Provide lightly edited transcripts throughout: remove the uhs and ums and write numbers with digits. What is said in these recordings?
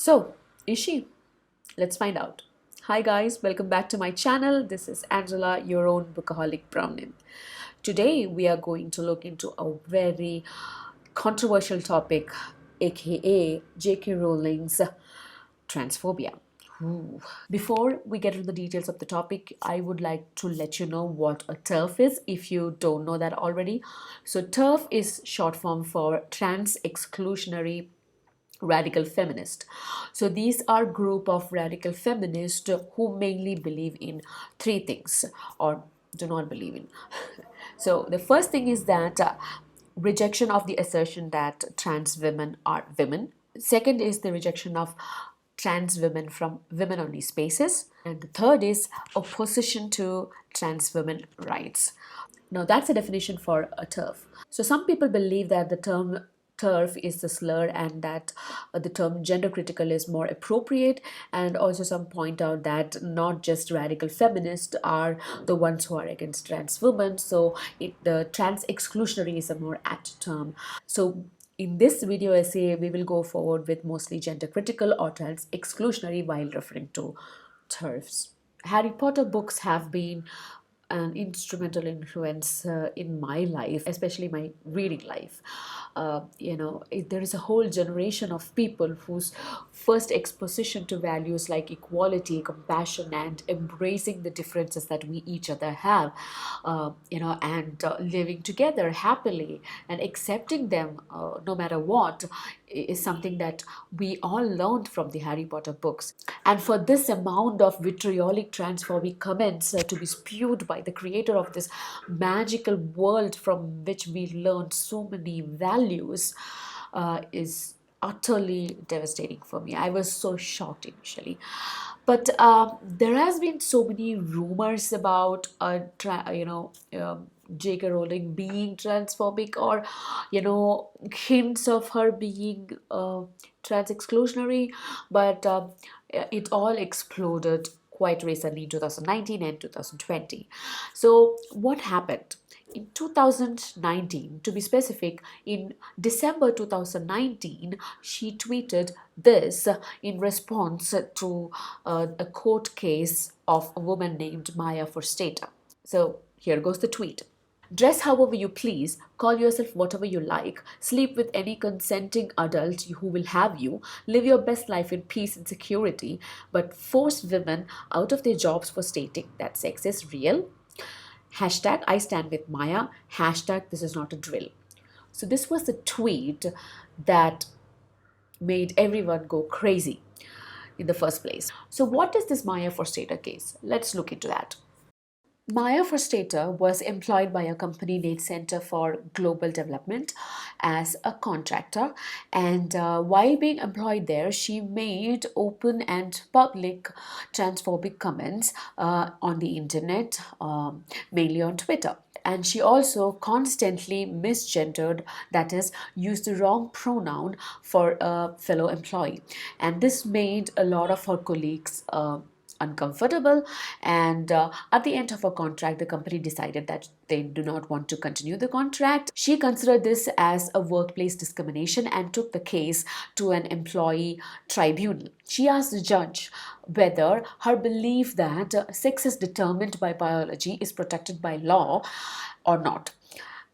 So, is she? Let's find out. Hi guys, welcome back to my channel. This is Angela, your own bookaholic brownin. Today we are going to look into a very controversial topic, aka JK Rowling's transphobia. Ooh. Before we get into the details of the topic, I would like to let you know what a TERF is if you don't know that already. So, TERF is short form for trans exclusionary radical feminist. So these are group of radical feminists who mainly believe in three things or do not believe in. So the first thing is that rejection of the assertion that trans women are women. Second is the rejection of trans women from women only spaces, and the third is opposition to trans women rights. Now, that's a definition for a TERF. So, some people believe that the term TERF is a slur and that the term gender critical is more appropriate. And also, some point out that not just radical feminists are the ones who are against trans women. So, the trans exclusionary is a more apt term. So, in this video essay, we will go forward with mostly gender critical or trans exclusionary while referring to TERFs. Harry Potter books have been an instrumental influence in my life, especially my reading life. There is a whole generation of people whose first exposition to values like equality, compassion, and embracing the differences that we each other have, and living together happily and accepting them no matter what, is something that we all learned from the Harry Potter books. And for this amount of vitriolic transphobic comments to be spewed by the creator of this magical world from which we learned so many values is utterly devastating for me. I was so shocked initially. But there has been so many rumors about J.K. Rowling being transphobic, or hints of her being trans exclusionary, but it all exploded quite recently in 2019 and 2020. So what happened? In 2019, to be specific, in December 2019, she tweeted this in response to a court case of a woman named Maya Forstater. So here goes the tweet. Dress however you please, call yourself whatever you like, sleep with any consenting adult who will have you, live your best life in peace and security, but force women out of their jobs for stating that sex is real? Hashtag I stand with Maya, hashtag this is not a drill. So this was the tweet that made everyone go crazy in the first place. So what is this Maya Forstater case? Let's look into that. Maya Forstater was employed by a company named Center for Global Development as a contractor, and while being employed there, she made open and public transphobic comments on the internet, mainly on Twitter. And she also constantly misgendered, that is, used the wrong pronoun for a fellow employee. And this made a lot of her colleagues uncomfortable, and at the end of her contract, the company decided that they do not want to continue the contract. She considered this as a workplace discrimination and took the case to an employee tribunal. She asked the judge whether her belief that sex is determined by biology is protected by law or not.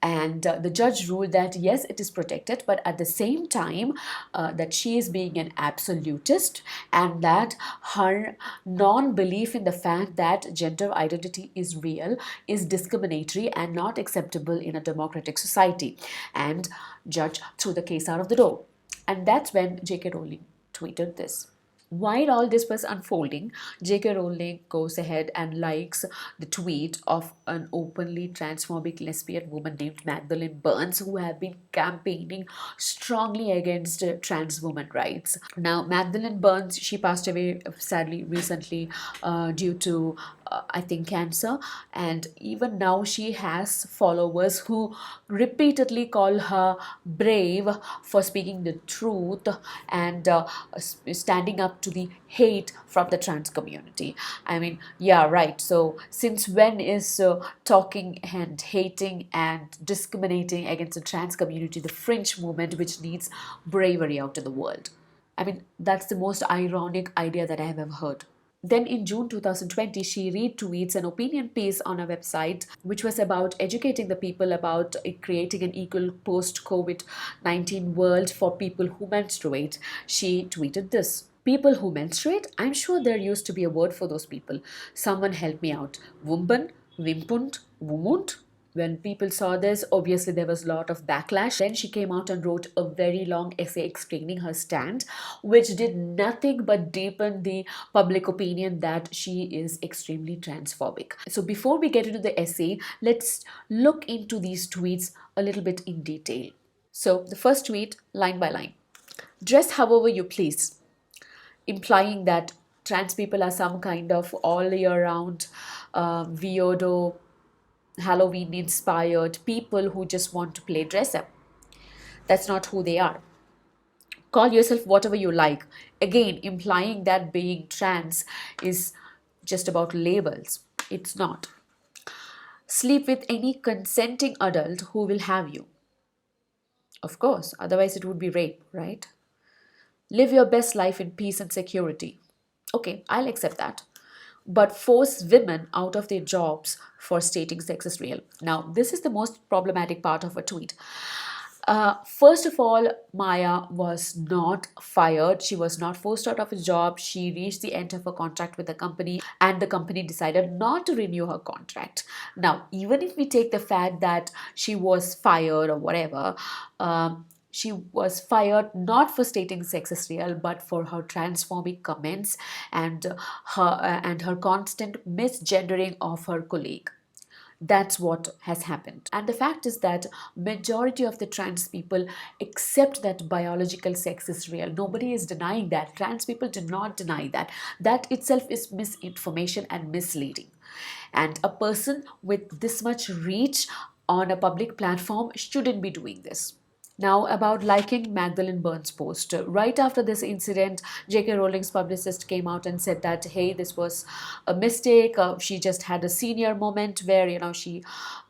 And the judge ruled that yes, it is protected, but at the same time that she is being an absolutist, and that her non-belief in the fact that gender identity is real is discriminatory and not acceptable in a democratic society. And judge threw the case out of the door. And that's when J.K. Rowling tweeted this. While all this was unfolding, J.K. Rowling goes ahead and likes the tweet of an openly transphobic lesbian woman named Magdalene Burns, who have been campaigning strongly against trans women rights. Now, Magdalene Burns, she passed away sadly recently due to I think cancer, and even now she has followers who repeatedly call her brave for speaking the truth and standing up to the hate from the trans community. I mean, yeah, right. So since when is talking and hating and discriminating against the trans community the fringe movement which needs bravery out in the world? I mean, that's the most ironic idea that I have ever heard. Then in June 2020, she retweets an opinion piece on her website, which was about educating the people about creating an equal post COVID 19 world for people who menstruate. She tweeted this: people who menstruate, I'm sure there used to be a word for those people. Someone help me out. Wumben, Wimpund, Wumund? When people saw this, obviously there was a lot of backlash. Then she came out and wrote a very long essay explaining her stand, which did nothing but deepen the public opinion that she is extremely transphobic. So before we get into the essay, let's look into these tweets a little bit in detail. So the first tweet, line by line: dress however you please, implying that trans people are some kind of all year round weirdo, Halloween inspired people who just want to play dress up. That's not who they are. Call yourself whatever you like. Again, implying that being trans is just about labels. It's not. Sleep with any consenting adult who will have you. Of course, otherwise it would be rape, right? Live your best life in peace and security. Okay, I'll accept that. But force women out of their jobs for stating sex is real. Now, this is the most problematic part of a tweet. First of all, Maya was not fired. She was not forced out of a job. She reached the end of her contract with the company, and the company decided not to renew her contract. Now, even if we take the fact that she was fired or whatever, she was fired not for stating sex is real, but for her transphobic comments and her constant misgendering of her colleague. That's what has happened. And the fact is that majority of the trans people accept that biological sex is real. Nobody is denying that. Trans people do not deny that. That itself is misinformation and misleading. And a person with this much reach on a public platform shouldn't be doing this. Now, about liking Magdalene Byrne's post. Right after this incident, JK Rowling's publicist came out and said that, hey, this was a mistake. She just had a senior moment where, she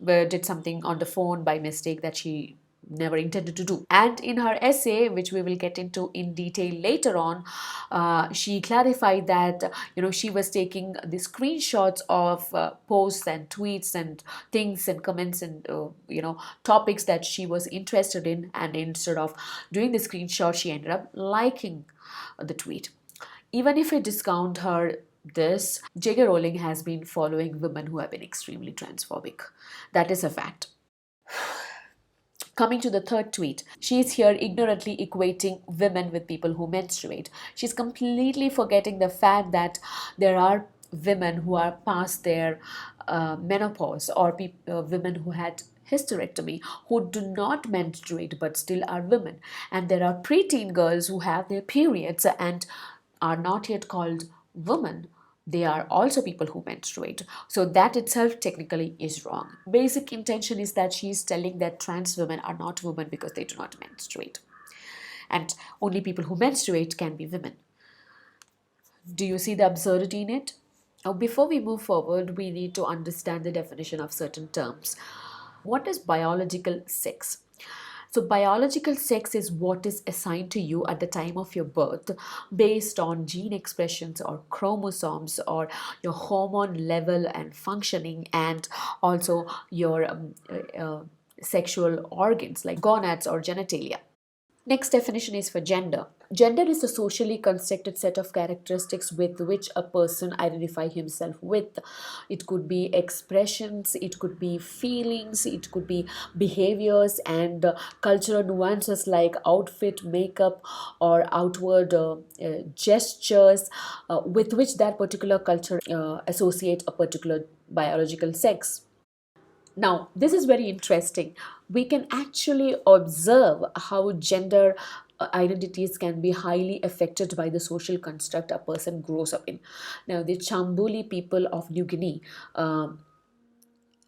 did something on the phone by mistake that she never intended to do. And in her essay, which we will get into in detail later on, she clarified that she was taking the screenshots of posts and tweets and things and comments and topics that she was interested in, and instead of doing the screenshot, she ended up liking the tweet. Even if we discount her this, J.K. Rowling has been following women who have been extremely transphobic. That is a fact. Coming to the third tweet, she is here ignorantly equating women with people who menstruate. She's completely forgetting the fact that there are women who are past their menopause, or women who had hysterectomy who do not menstruate but still are women. And there are preteen girls who have their periods and are not yet called women. They are also people who menstruate. So that itself technically is wrong. Basic intention is that she is telling that trans women are not women because they do not menstruate. And only people who menstruate can be women. Do you see the absurdity in it? Now, before we move forward, we need to understand the definition of certain terms. What is biological sex? So biological sex is what is assigned to you at the time of your birth based on gene expressions or chromosomes or your hormone level and functioning, and also your sexual organs like gonads or genitalia. Next definition is for gender. Gender is a socially constructed set of characteristics with which a person identifies himself with. It could be expressions, it could be feelings, it could be behaviors and cultural nuances like outfit, makeup, or outward gestures with which that particular culture associate a particular biological sex. Now, this is very interesting. We can actually observe how gender identities can be highly affected by the social construct a person grows up in. Now, the Chambuli people of New Guinea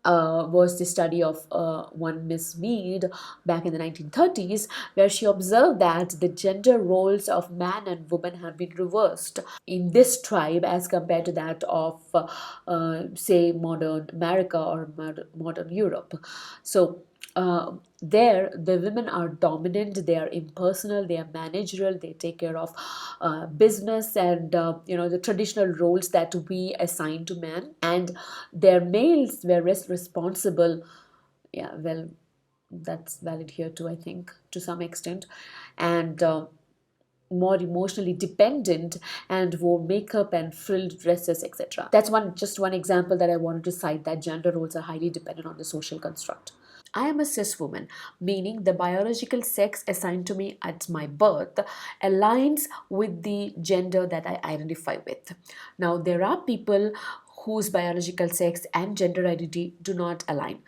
was the study of one Miss Mead back in the 1930s, where she observed that the gender roles of man and woman have been reversed in this tribe as compared to that of, say, modern America or modern Europe. So there the women are dominant, they are impersonal, they are managerial, they take care of business and the traditional roles that we assign to men, and their males were responsible. Yeah, well, that's valid here too, I think, to some extent, and more emotionally dependent and wore makeup and frilled dresses, etc. That's just one example that I wanted to cite, that gender roles are highly dependent on the social construct. I am a cis woman, meaning the biological sex assigned to me at my birth aligns with the gender that I identify with. Now, there are people whose biological sex and gender identity do not align.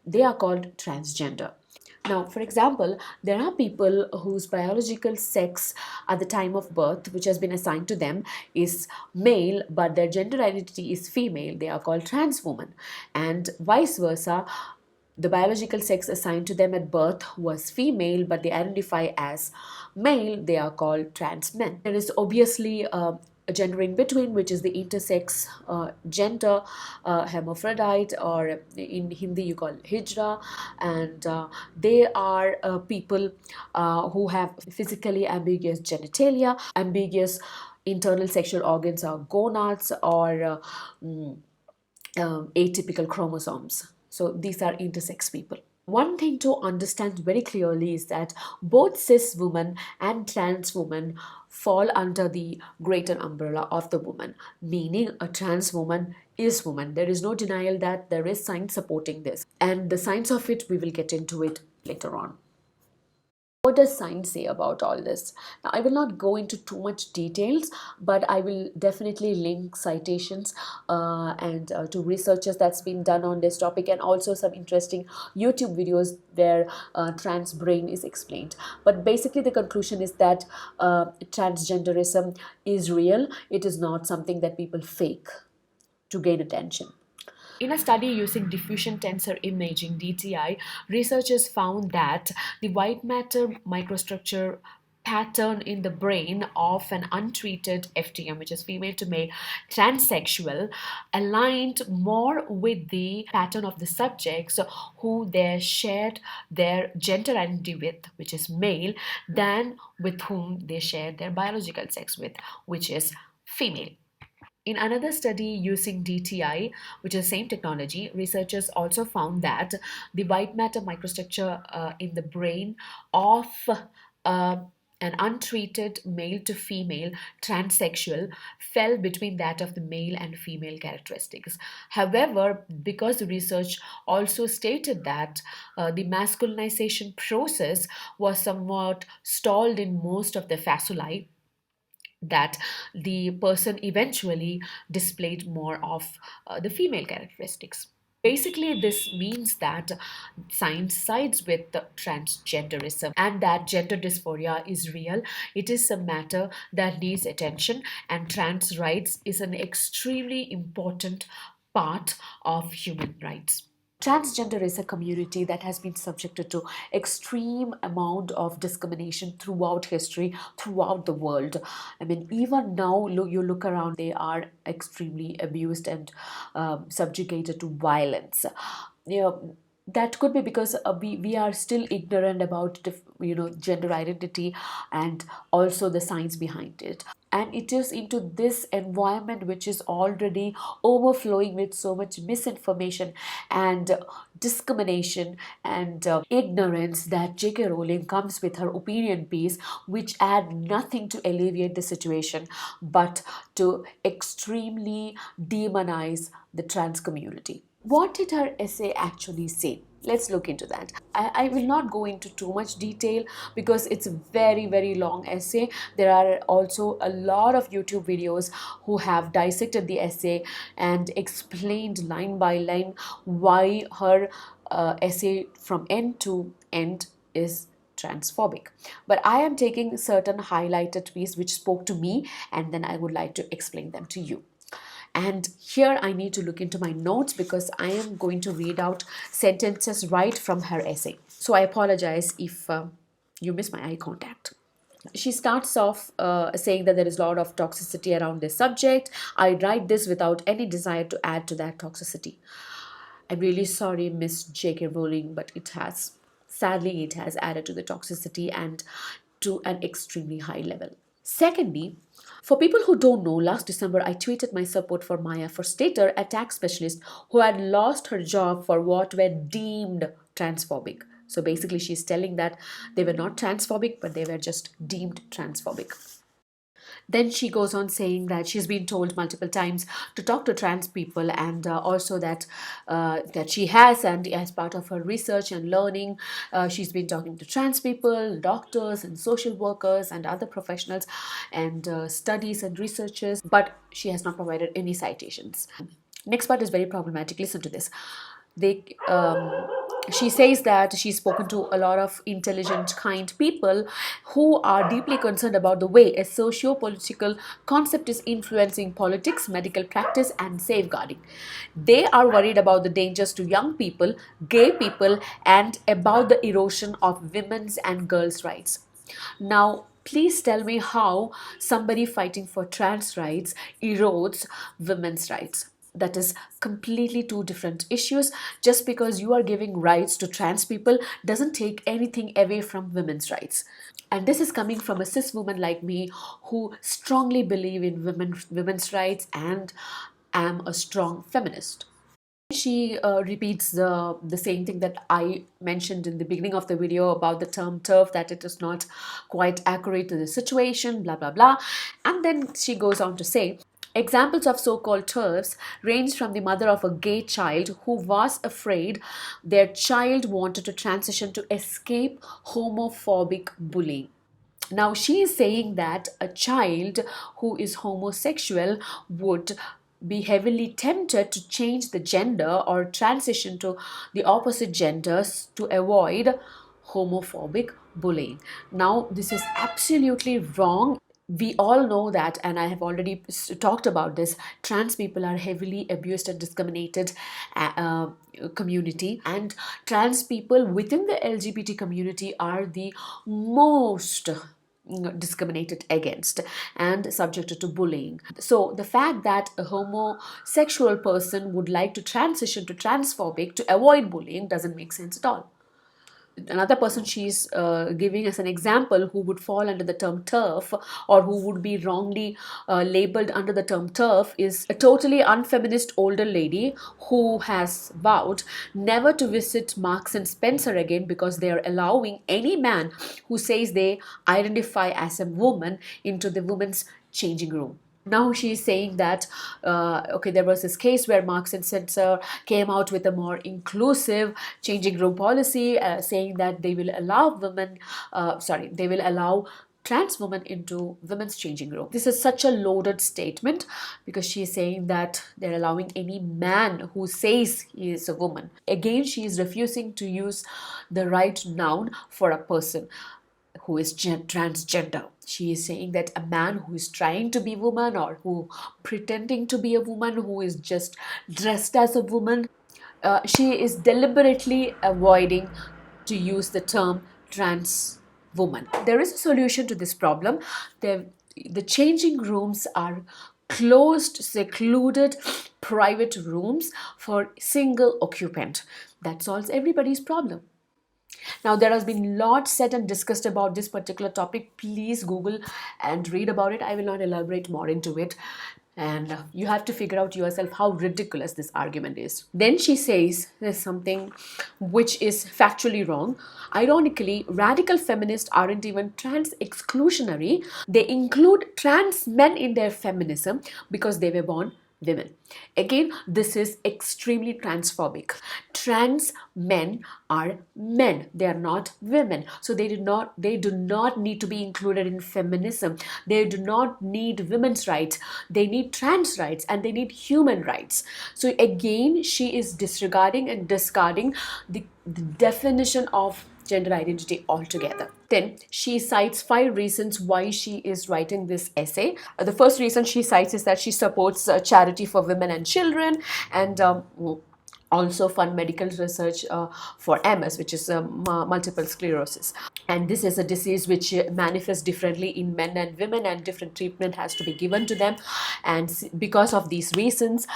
They are called transgender. Now, for example, there are people whose biological sex at the time of birth, which has been assigned to them, is male, but their gender identity is female. They are called trans women. And vice versa, the biological sex assigned to them at birth was female, but they identify as male. They are called trans men. There is obviously a gender in between, which is the intersex gender, hermaphrodite, or in Hindi you call hijra, and they are people who have physically ambiguous genitalia, ambiguous internal sexual organs are gonads, or atypical chromosomes. So these are intersex people. One thing to understand very clearly is that both cis women and trans women fall under the greater umbrella of the woman, meaning a trans woman is woman. There is no denial that there is science supporting this, and the science of it, we will get into it later on. What does science say about all this? Now, I will not go into too much details, but I will definitely link citations and to researches that's been done on this topic, and also some interesting YouTube videos where transbrain is explained. But basically, the conclusion is that transgenderism is real. It is not something that people fake to gain attention. In a study using diffusion tensor imaging (DTI), researchers found that the white matter microstructure pattern in the brain of an untreated FTM, which is female to male transsexual, aligned more with the pattern of the subjects who they shared their gender identity with, which is male, than with whom they shared their biological sex with, which is female. In another study using DTI, which is the same technology, researchers also found that the white matter microstructure in the brain of uh, an untreated male to female transsexual fell between that of the male and female characteristics. However, because the research also stated that the masculinization process was somewhat stalled in most of the faculi, that the person eventually displayed more of the female characteristics. Basically, this means that science sides with the transgenderism and that gender dysphoria is real. It is a matter that needs attention, and trans rights is an extremely important part of human rights. Transgender is a community that has been subjected to extreme amount of discrimination throughout history, throughout the world. I mean, even now, you look around, they are extremely abused and subjugated to violence. You know, that could be because we are still ignorant about gender identity and also the science behind it, and it is into this environment which is already overflowing with so much misinformation and discrimination and ignorance that JK Rowling comes with her opinion piece, which add nothing to alleviate the situation but to extremely demonize the trans community. What did her essay actually say? Let's look into that. I will not go into too much detail because it's a very, very long essay. There are also a lot of YouTube videos who have dissected the essay and explained line by line why her essay from end to end is transphobic. But I am taking certain highlighted pieces which spoke to me, and then I would like to explain them to you. And here I need to look into my notes because I am going to read out sentences right from her essay. So I apologize if you miss my eye contact. She starts off saying that there is a lot of toxicity around this subject. I write this without any desire to add to that toxicity. I'm really sorry, Miss JK Rowling, but sadly, it has added to the toxicity and to an extremely high level. Secondly, for people who don't know, last December I tweeted my support for Maya Forstater, a tax specialist who had lost her job for what were deemed transphobic. So basically, she's telling that they were not transphobic, but they were just deemed transphobic. Then she goes on saying that she's been told multiple times to talk to trans people, and also that she has, and as part of her research and learning, she's been talking to trans people, doctors, and social workers, and other professionals, and studies and researchers, but she has not provided any citations. Next part is very problematic. Listen to this. They She says that she's spoken to a lot of intelligent, kind people who are deeply concerned about the way a socio-political concept is influencing politics, medical practice, and safeguarding. They are worried about the dangers to young people, gay people, and about the erosion of women's and girls' rights. Now, please tell me how somebody fighting for trans rights erodes women's rights. That is completely two different issues. Just because you are giving rights to trans people doesn't take anything away from women's rights. And this is coming from a cis woman like me who strongly believe in women's rights and am a strong feminist. She repeats the same thing that I mentioned in the beginning of the video about the term TERF, that it is not quite accurate to the situation, blah blah blah. And then she goes on to say, examples of so-called TERFs range from the mother of a gay child who was afraid their child wanted to transition to escape homophobic bullying. Now, she is saying that a child who is homosexual would be heavily tempted to change the gender or transition to the opposite genders to avoid homophobic bullying. Now, this is absolutely wrong. We all know that, and I have already talked about this, trans people are heavily abused and discriminated community, and trans people within the LGBT community are the most discriminated against and subjected to bullying. So the fact that a homosexual person would like to transition to transphobic to avoid bullying doesn't make sense at all. Another person she's giving as an example who would fall under the term TERF, or who would be wrongly labeled under the term TERF, is a totally unfeminist older lady who has vowed never to visit Marks and Spencer again because they are allowing any man who says they identify as a woman into the women's changing room. Now she's saying that okay, there was this case where Marks and Spencer came out with a more inclusive changing room policy, saying that they will allow they will allow trans women into women's changing room. This is such a loaded statement because she is saying that they're allowing any man who says he is a woman. Again, she is refusing to use the right noun for a person who is transgender. She is saying that a man who is trying to be woman, or who pretending to be a woman, who is just dressed as a woman, she is deliberately avoiding to use the term trans woman. There is a solution to this problem. The changing rooms are closed, secluded, private rooms for single occupant. That solves everybody's problem. Now, there has been lots said and discussed about this particular topic. Please Google and read about it. I will not elaborate more into it. And you have to figure out yourself how ridiculous this argument is. Then she says there's something which is factually wrong. Ironically, radical feminists aren't even trans exclusionary. They include trans men in their feminism because they were born women. Again, this is extremely transphobic. Trans men are men. They are not women. So they do not need to be included in feminism. They do not need women's rights. They need trans rights, and they need human rights. So again, she is disregarding and discarding the definition of gender identity altogether. Then she cites 5 reasons why she is writing this essay. The first reason she cites is that she supports charity for women and children, and also fund medical research for MS, which is multiple sclerosis. And this is a disease which manifests differently in men and women, and different treatment has to be given to them. And because of these reasons,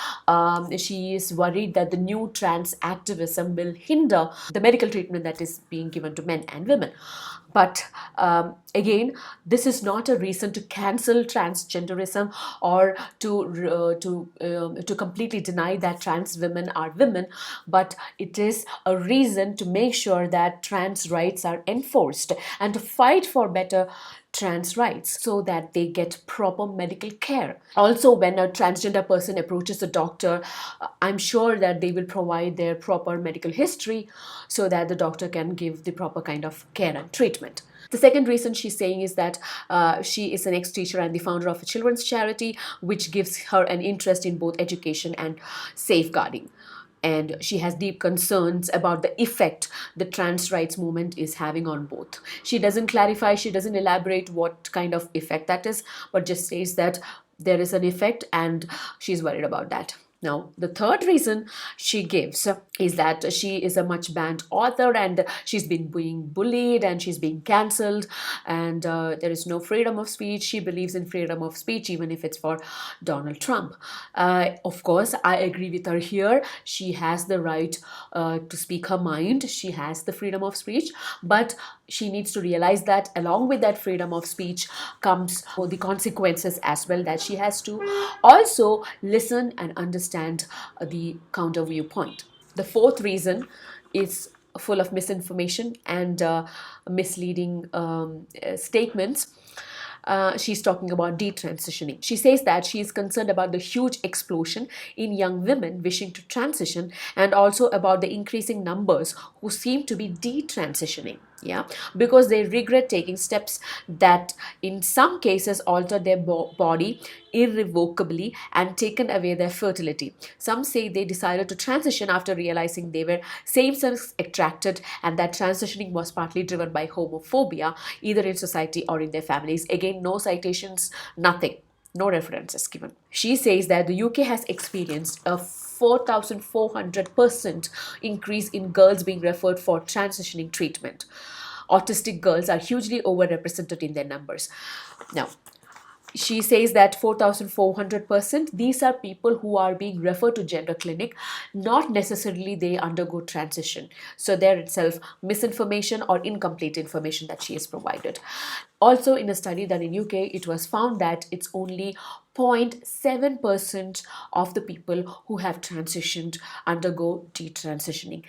she is worried that the new trans activism will hinder the medical treatment that is being given to men and women. But again, this is not a reason to cancel transgenderism, or to completely deny that trans women are women, but it is a reason to make sure that trans rights are enforced, and to fight for better trans rights so that they get proper medical care. Also, when a transgender person approaches a doctor, I'm sure that they will provide their proper medical history so that the doctor can give the proper kind of care and treatment. The second reason she's saying is that she is an ex-teacher and the founder of a children's charity, which gives her an interest in both education and safeguarding. And she has deep concerns about the effect the trans rights movement is having on both. She doesn't clarify, she doesn't elaborate what kind of effect that is, but just says that there is an effect and she's worried about that. Now, the third reason she gives is that she is a much banned author, and she's been being bullied and she's being cancelled, and there is no freedom of speech. She believes in freedom of speech, even if it's for Donald Trump. Of course, I agree with her here. She has the right to speak her mind. She has the freedom of speech, but she needs to realize that along with that freedom of speech comes the consequences as well, that she has to also listen and understand the counter viewpoint. The fourth reason is full of misinformation and misleading statements. She's talking about detransitioning. She says that she is concerned about the huge explosion in young women wishing to transition, and also about the increasing numbers who seem to be detransitioning. Yeah, because they regret taking steps that in some cases alter their body irrevocably and taken away their fertility. Some say they decided to transition after realizing they were same-sex attracted, and that transitioning was partly driven by homophobia, either in society or in their families. Again, no citations, nothing. No references given. She says that the UK has experienced a 4,400% increase in girls being referred for transitioning treatment. Autistic girls are hugely overrepresented in their numbers. Now, she says that 4,400%, these are people who are being referred to gender clinic, not necessarily they undergo transition. So there itself misinformation or incomplete information that she has provided. Also, in a study done in UK, it was found that it's only 0.7% of the people who have transitioned undergo detransitioning.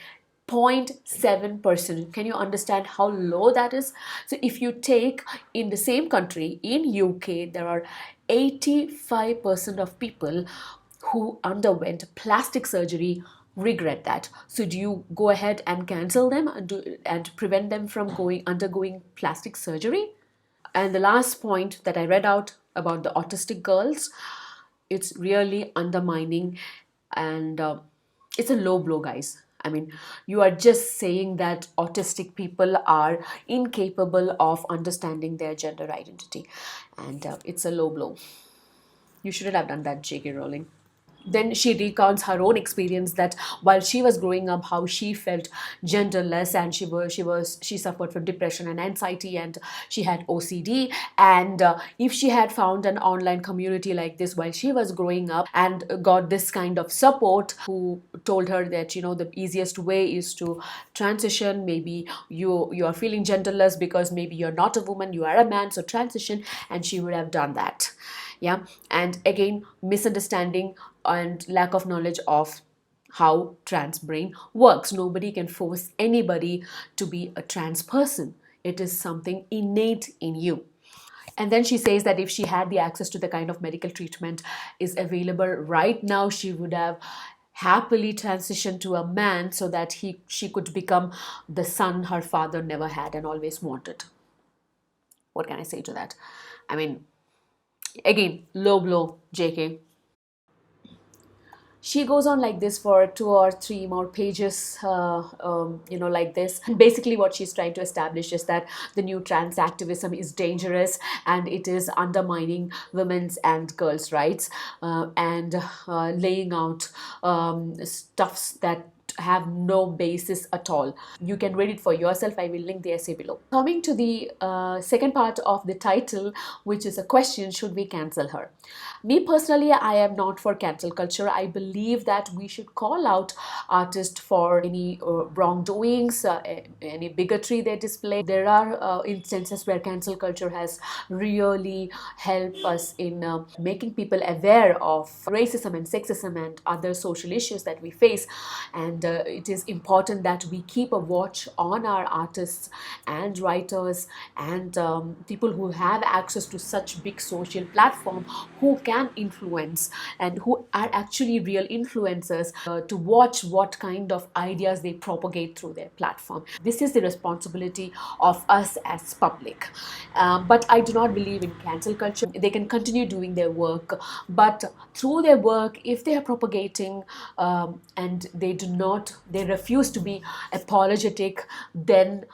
0.7%. Can you understand how low that is? So if you take in the same country, in UK, there are 85% of people who underwent plastic surgery regret that. So do you go ahead and cancel them and prevent them from undergoing plastic surgery? And the last point that I read out about the autistic girls, it's really undermining, and it's a low blow, guys. I mean, you are just saying that autistic people are incapable of understanding their gender identity, and it's a low blow. You shouldn't have done that, JK Rowling. Then she recounts her own experience, that while she was growing up, how she felt genderless, and she suffered from depression and anxiety, and she had OCD. And if she had found an online community like this while she was growing up and got this kind of support, who told her that the easiest way is to transition, maybe you are feeling genderless because maybe you're not a woman, you are a man, so transition, and she would have done that. Yeah. And again, misunderstanding and lack of knowledge of how trans brain works. Nobody can force anybody to be a trans person. It is something innate in you. And then she says that if she had the access to the kind of medical treatment is available right now, she would have happily transitioned to a man so that she could become the son her father never had and always wanted. What can I say to that? I mean, again, low blow, JK. She goes on like this for 2 or 3 more pages, like this. And basically, what she's trying to establish is that the new trans activism is dangerous, and it is undermining women's and girls' rights, and laying out stuffs that have no basis at all. You can read it for yourself. I will link the essay below. Coming to the second part of the title, which is a question: should we cancel her? Me personally, I am not for cancel culture. I believe that we should call out artists for any wrongdoings, any bigotry they display. There are instances where cancel culture has really helped us in making people aware of racism and sexism and other social issues that we face. And it is important that we keep a watch on our artists and writers and people who have access to such big social platform, who can influence and who are actually real influencers, to watch what kind of ideas they propagate through their platform. This is the responsibility of us as public. But I do not believe in cancel culture. They can continue doing their work, but through their work, if they are propagating and they refuse to be apologetic, then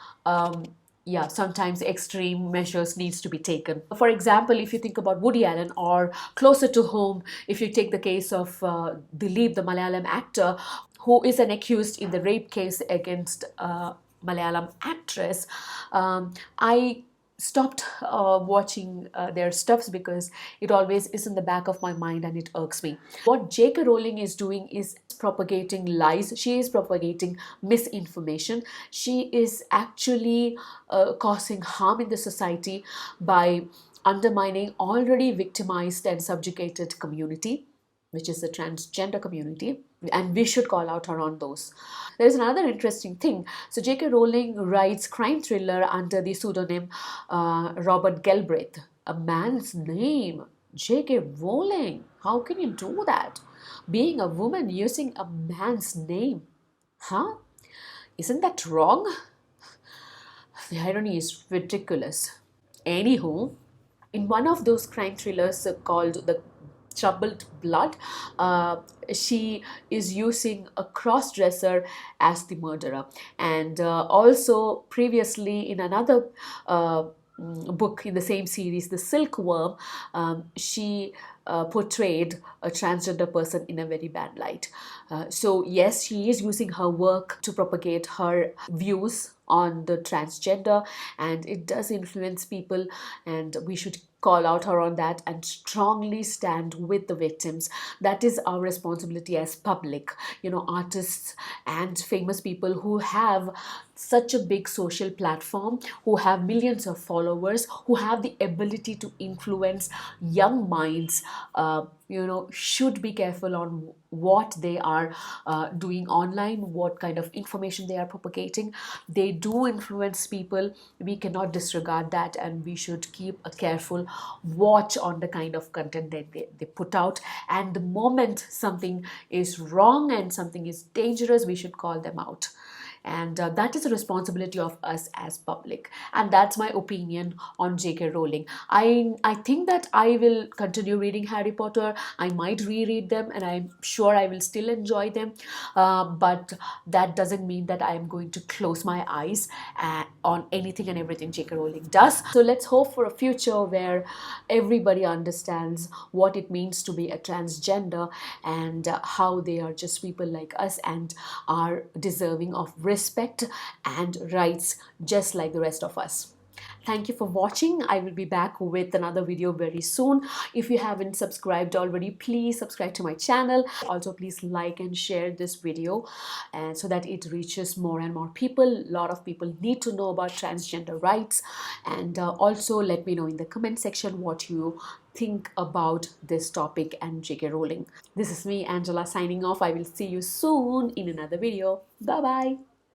yeah, sometimes extreme measures needs to be taken. For example, if you think about Woody Allen, or closer to home, if you take the case of Dilip, the Malayalam actor, who is an accused in the rape case against Malayalam actress, I stopped watching their stuffs because it always is in the back of my mind and it irks me. What JK Rowling is doing is propagating lies. She is propagating misinformation. She is actually causing harm in the society by undermining already victimized and subjugated community, which is the transgender community, and we should call out her on those. There is another interesting thing. So JK Rowling writes crime thriller under the pseudonym Robert Galbraith. A man's name, JK Rowling. How can you do that? Being a woman using a man's name. Huh? Isn't that wrong? The irony is ridiculous. Anywho, in one of those crime thrillers called The Troubled Blood, she is using a cross-dresser as the murderer. And also previously in another book in the same series, The Silkworm, she portrayed a transgender person in a very bad light. So yes, she is using her work to propagate her views on the transgender, and it does influence people, and we should call out her on that and strongly stand with the victims. That is our responsibility as public, artists and famous people who have such a big social platform, who have millions of followers, who have the ability to influence young minds, should be careful on what they are doing online, what kind of information they are propagating. They do influence people. We cannot disregard that, and we should keep a careful watch on the kind of content that they put out. And the moment something is wrong and something is dangerous, we should call them out. And that is a responsibility of us as public. And that's my opinion on JK Rowling. I think that I will continue reading Harry Potter. I might reread them, and I'm sure I will still enjoy them. But that doesn't mean that I am going to close my eyes on anything and everything JK Rowling does. So let's hope for a future where everybody understands what it means to be a transgender, and how they are just people like us and are deserving of respect and rights just like the rest of us. Thank you for watching. I will be back with another video very soon. If you haven't subscribed already, please subscribe to my channel. Also, please like and share this video, and so that it reaches more and more people. A lot of people need to know about transgender rights. And also let me know in the comment section what you think about this topic and JK Rowling. This is me, Angela, signing off. I will see you soon in another video. Bye bye.